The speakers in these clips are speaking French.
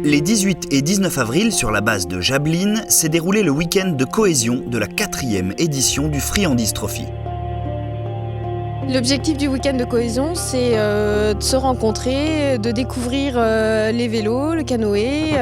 Les 18 et 19 avril, sur la base de Jablin, s'est déroulé le week-end de cohésion de la 4e édition du Friandise Trophy. L'objectif du week-end de cohésion, c'est de se rencontrer, de découvrir les vélos, le canoë.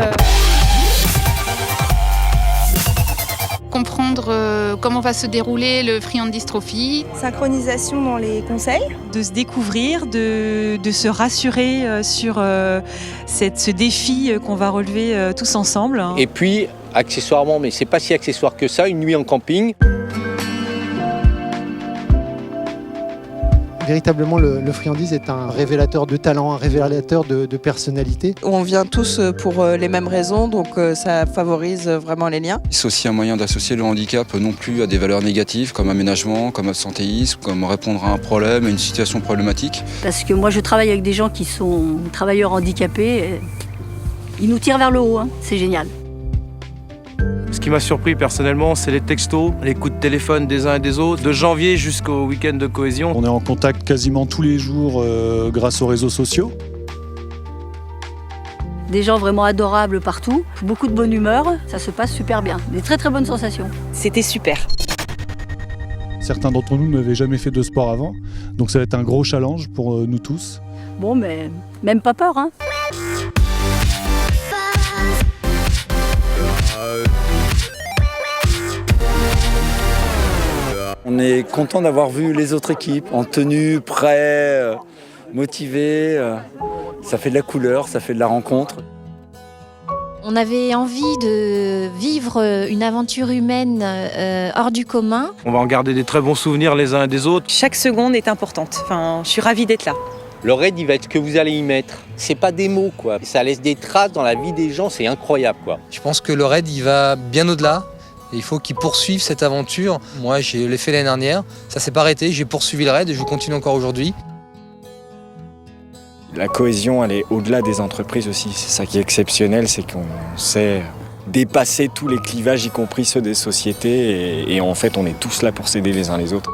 Comprendre comment va se dérouler le Friandise Trophy. Synchronisation dans les conseils. De se découvrir, de se rassurer sur ce défi qu'on va relever tous ensemble. Et puis, accessoirement, mais c'est pas si accessoire que ça, une nuit en camping. Véritablement, le Friandise est un révélateur de talent, un révélateur de personnalité. On vient tous pour les mêmes raisons, donc ça favorise vraiment les liens. C'est aussi un moyen d'associer le handicap non plus à des valeurs négatives comme aménagement, comme absentéisme, comme répondre à un problème, à une situation problématique. Parce que moi je travaille avec des gens qui sont travailleurs handicapés, ils nous tirent vers le haut, c'est génial. Ce qui m'a surpris personnellement, c'est les textos, les coups de téléphone des uns et des autres, de janvier jusqu'au week-end de cohésion. On est en contact quasiment tous les jours grâce aux réseaux sociaux. Des gens vraiment adorables partout, beaucoup de bonne humeur, ça se passe super bien. Des très très bonnes sensations. C'était super. Certains d'entre nous n'avaient jamais fait de sport avant, donc ça va être un gros challenge pour nous tous. Bon, mais même pas peur, hein. On est content d'avoir vu les autres équipes en tenue, prêts, motivés. Ça fait de la couleur, ça fait de la rencontre. On avait envie de vivre une aventure humaine hors du commun. On va en garder des très bons souvenirs les uns et des autres. Chaque seconde est importante. Je suis ravie d'être là. Le raid, il va être ce que vous allez y mettre. C'est pas des mots, quoi. Ça laisse des traces dans la vie des gens, c'est incroyable, quoi. Je pense que le raid, il va bien au-delà. Et il faut qu'ils poursuivent cette aventure. Moi, je l'ai fait l'année dernière. Ça s'est pas arrêté. J'ai poursuivi le raid et je continue encore aujourd'hui. La cohésion, elle est au-delà des entreprises aussi. C'est ça qui est exceptionnel, c'est qu'on sait dépasser tous les clivages, y compris ceux des sociétés. Et en fait, on est tous là pour s'aider les uns les autres.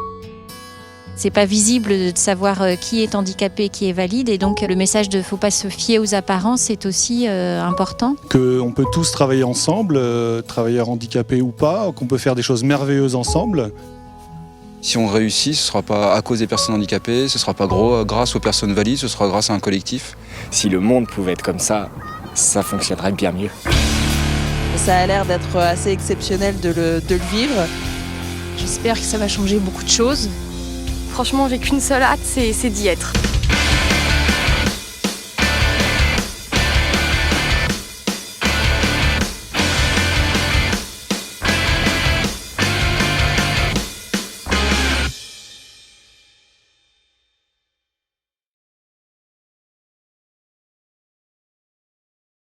C'est pas visible de savoir qui est handicapé, qui est valide, et donc le message de faut pas se fier aux apparences est aussi important. Qu'on peut tous travailler ensemble, travailleurs handicapés ou pas, qu'on peut faire des choses merveilleuses ensemble. Si on réussit, ce ne sera pas à cause des personnes handicapées, ce ne sera pas grâce aux personnes valides, ce sera grâce à un collectif. Si le monde pouvait être comme ça fonctionnerait bien mieux. Ça a l'air d'être assez exceptionnel de le vivre. J'espère que ça va changer beaucoup de choses. Franchement, j'ai qu'une seule hâte, c'est d'y être.